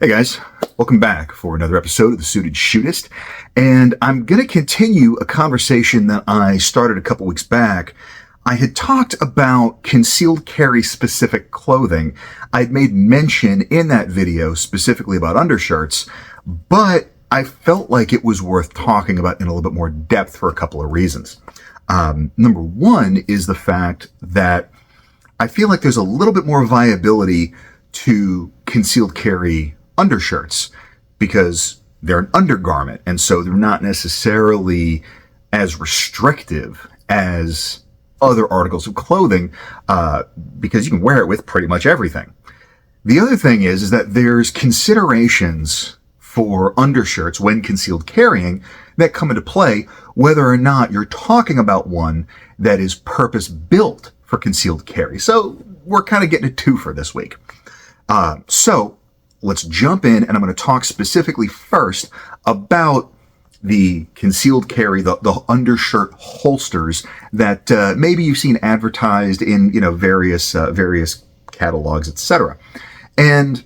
Hey guys, welcome back for another episode of The Suited Shootist, and I'm going to continue a conversation that I started a couple weeks back. I had talked about concealed carry specific clothing. I'd made mention in that video specifically about undershirts, but I felt like it was worth talking about in a little bit more depth for a couple of reasons. Number one is the fact that I feel like there's a little bit more viability to concealed carry undershirts because they're an undergarment, and so they're not necessarily as restrictive as other articles of clothing because you can wear it with pretty much everything. The other thing is that there's considerations for undershirts when concealed carrying that come into play whether or not you're talking about one that is purpose built for concealed carry. So we're kind of getting a twofer this week. So let's jump in, and I'm going to talk specifically first about the concealed carry, the undershirt holsters that maybe you've seen advertised in various catalogs, etc. And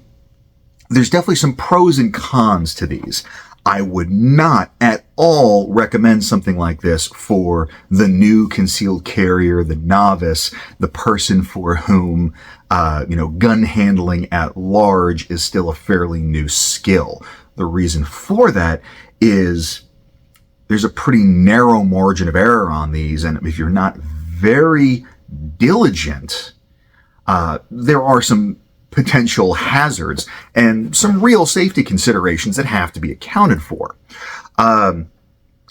there's definitely some pros and cons to these. I would not at all recommend something like this for the new concealed carrier, the novice, the person for whom gun handling at large is still a fairly new skill. The reason for that is there's a pretty narrow margin of error on these, and if you're not very diligent, there are some potential hazards and some real safety considerations that have to be accounted for.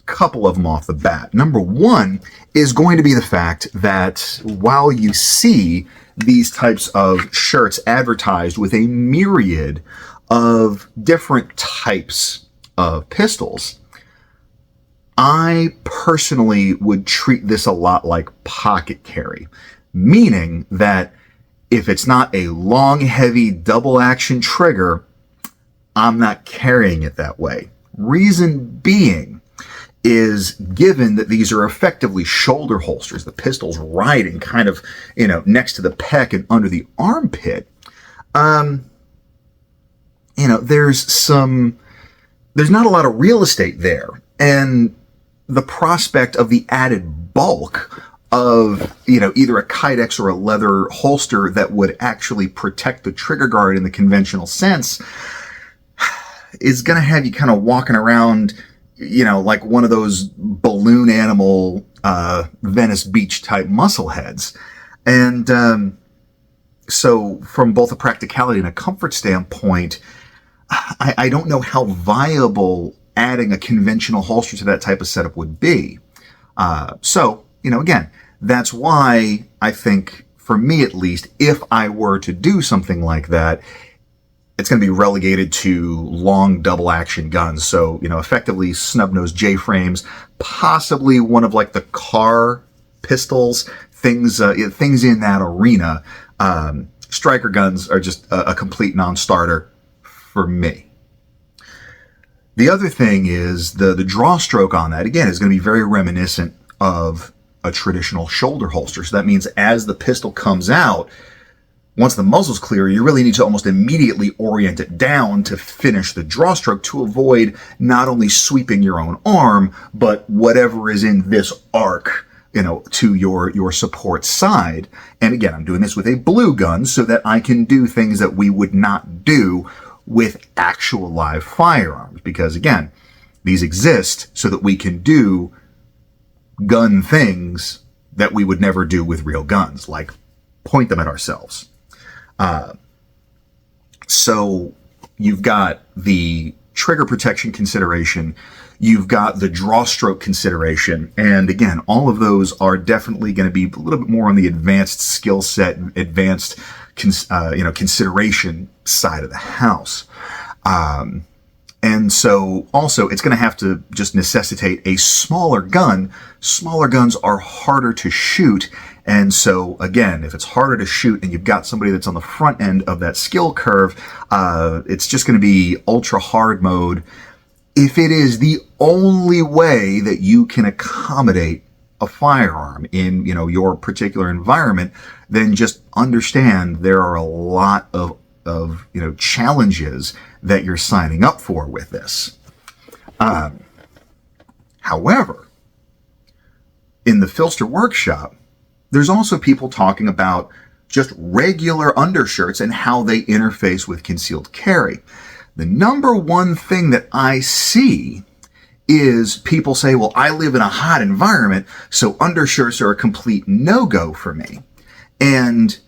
Couple of them off the bat. Number one is going to be the fact that while you see these types of shirts advertised with a myriad of different types of pistols, I personally would treat this a lot like pocket carry, meaning that if it's not a long, heavy, double action trigger, I'm not carrying it that way. Reason being is given that these are effectively shoulder holsters, the pistol's riding kind of, next to the pec and under the armpit, there's not a lot of real estate there. And the prospect of the added bulk of, either a Kydex or a leather holster that would actually protect the trigger guard in the conventional sense is going to have you kind of walking around, like one of those balloon animal, Venice Beach type muscle heads. And, so from both a practicality and a comfort standpoint, I don't know how viable adding a conventional holster to that type of setup would be. Again, that's why I think, for me at least, if I were to do something like that, it's going to be relegated to long double action guns. So, effectively snub-nosed J-frames, possibly one of like the car pistols, things in that arena. Striker guns are just a complete non-starter for me. The other thing is the draw stroke on that, again, is going to be very reminiscent of a traditional shoulder holster. So that means as the pistol comes out, once the muzzle's clear, you really need to almost immediately orient it down to finish the draw stroke to avoid not only sweeping your own arm, but whatever is in this arc, to your support side. And again, I'm doing this with a blue gun so that I can do things that we would not do with actual live firearms. Because again, these exist so that we can do gun things that we would never do with real guns, like point them at ourselves. So you've got the trigger protection consideration, you've got the draw stroke consideration, and again, all of those are definitely going to be a little bit more on the advanced skill set, advanced consideration side of the house. And so also it's going to have to just necessitate a smaller gun. Smaller guns are harder to shoot. And so again, if it's harder to shoot and you've got somebody that's on the front end of that skill curve, it's just going to be ultra hard mode. If it is the only way that you can accommodate a firearm in, your particular environment, then just understand there are a lot of of challenges that you're signing up for with this. However, in the Filster workshop, there's also people talking about just regular undershirts and how they interface with concealed carry. The number one thing that I see is people say, well, I live in a hot environment, so undershirts are a complete no-go for me. And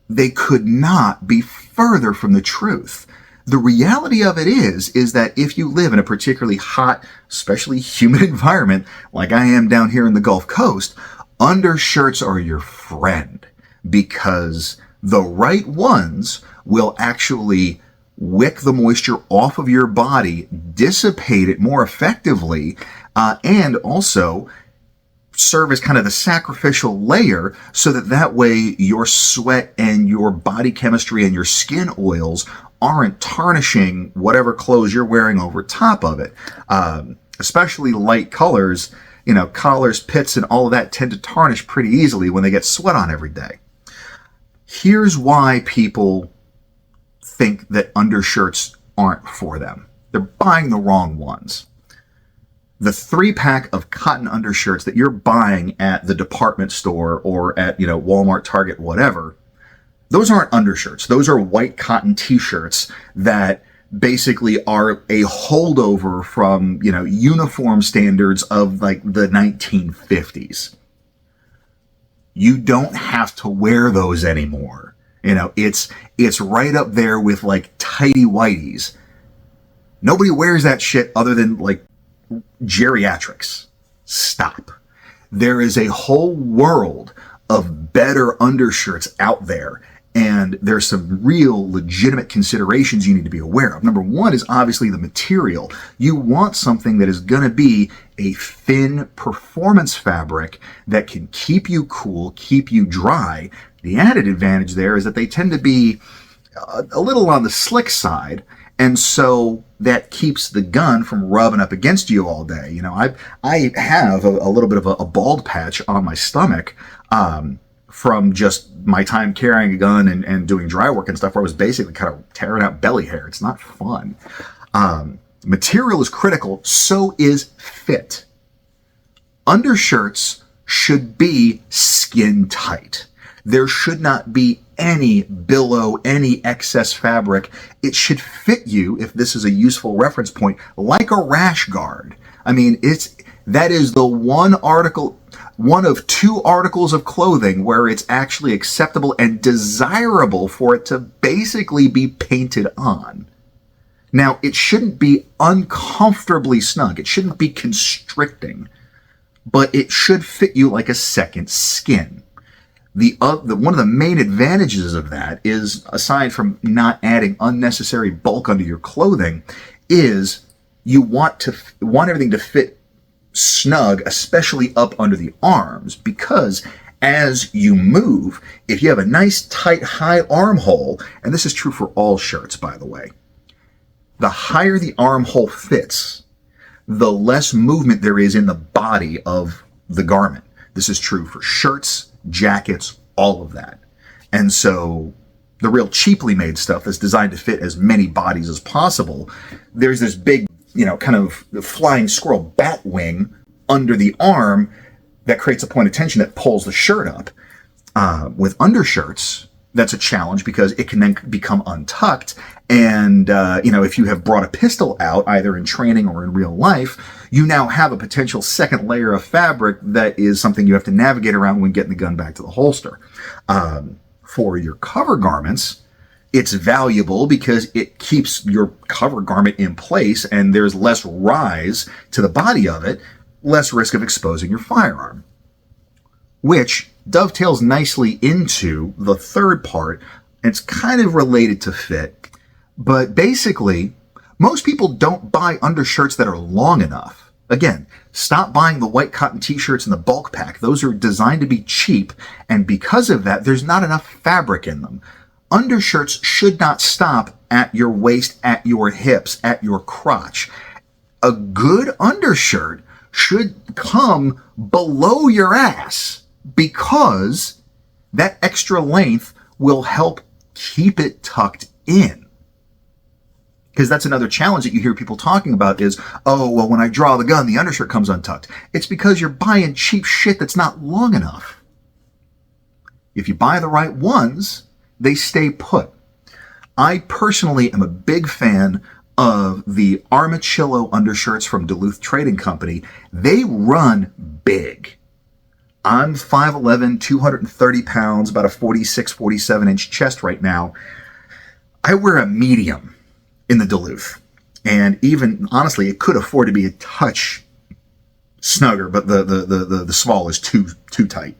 they could not be further from the truth. The reality of it is that if you live in a particularly hot, especially humid environment, like I am down here in the Gulf Coast, undershirts are your friend, because the right ones will actually wick the moisture off of your body, dissipate it more effectively, and also serve as kind of the sacrificial layer so that way your sweat and your body chemistry and your skin oils aren't tarnishing whatever clothes you're wearing over top of it. Especially light colors, collars, pits, and all of that tend to tarnish pretty easily when they get sweat on every day. Here's why people think that undershirts aren't for them. They're buying the wrong ones. The 3-pack of cotton undershirts that you're buying at the department store or at, Walmart, Target, whatever, those aren't undershirts. Those are white cotton t-shirts that basically are a holdover from, uniform standards of like the 1950s. You don't have to wear those anymore. It's right up there with like tighty whities. Nobody wears that shit other than like geriatrics. Stop. There is a whole world of better undershirts out there, and there's some real legitimate considerations you need to be aware of. Number one is obviously the material. You want something that is going to be a thin performance fabric that can keep you cool, keep you dry. The added advantage there is that they tend to be a little on the slick side, and so that keeps the gun from rubbing up against you all day. I have a little bit of a bald patch on my stomach from just my time carrying a gun and doing dry work and stuff, where I was basically kind of tearing out belly hair. It's not fun. Material is critical, so is fit. Undershirts should be skin tight. There should not be any billow, any excess fabric. It should fit you, if this is a useful reference point, like a rash guard. I mean, that is the one of 2 articles of clothing where it's actually acceptable and desirable for it to basically be painted on. Now, it shouldn't be uncomfortably snug. It shouldn't be constricting, but it should fit you like a second skin. One of the main advantages of that is, aside from not adding unnecessary bulk under your clothing, is you want everything to fit snug, especially up under the arms, because as you move, if you have a nice tight high armhole, and this is true for all shirts, by the way, the higher the armhole fits, the less movement there is in the body of the garment. This is true for shirts, jackets, all of that. And so the real cheaply made stuff that's designed to fit as many bodies as possible, there's this big, kind of flying squirrel bat wing under the arm that creates a point of tension that pulls the shirt up. With undershirts, that's a challenge because it can then become untucked. And, if you have brought a pistol out, either in training or in real life, you now have a potential second layer of fabric that is something you have to navigate around when getting the gun back to the holster. For your cover garments, it's valuable because it keeps your cover garment in place and there's less rise to the body of it, less risk of exposing your firearm. Which dovetails nicely into the third part. It's kind of related to fit, but basically, most people don't buy undershirts that are long enough. Again, stop buying the white cotton t-shirts in the bulk pack. Those are designed to be cheap, and because of that, there's not enough fabric in them. Undershirts should not stop at your waist, at your hips, at your crotch. A good undershirt should come below your ass, because that extra length will help keep it tucked in. Because that's another challenge that you hear people talking about is, oh, well, when I draw the gun, the undershirt comes untucked. It's because you're buying cheap shit that's not long enough. If you buy the right ones, they stay put. I personally am a big fan of the Armachillo undershirts from Duluth Trading Company. They run big. I'm 5'11", 230 pounds, about a 46, 47-inch chest right now. I wear a medium in the Duluth. And even, honestly, it could afford to be a touch snugger, but the small is too tight.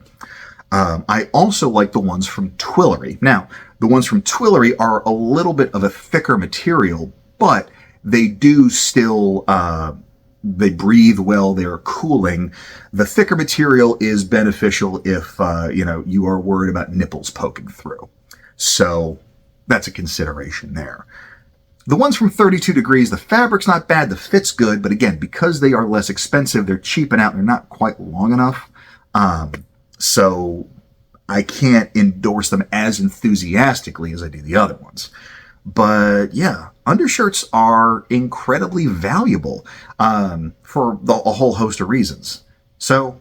I also like the ones from Twillery. Now, the ones from Twillery are a little bit of a thicker material, but they do still, they breathe well, they're cooling. The thicker material is beneficial if, you are worried about nipples poking through. So that's a consideration there. The ones from 32 Degrees, the fabric's not bad, the fit's good, but again, because they are less expensive, they're cheaping out, they're not quite long enough. So I can't endorse them as enthusiastically as I do the other ones. But yeah, undershirts are incredibly valuable for a whole host of reasons. So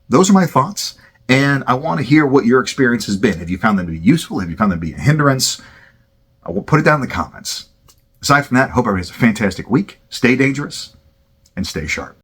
those are my thoughts, and I want to hear what your experience has been. Have you found them to be useful? Have you found them to be a hindrance? I will put it down in the comments. Aside from that, hope everybody has a fantastic week. Stay dangerous and stay sharp.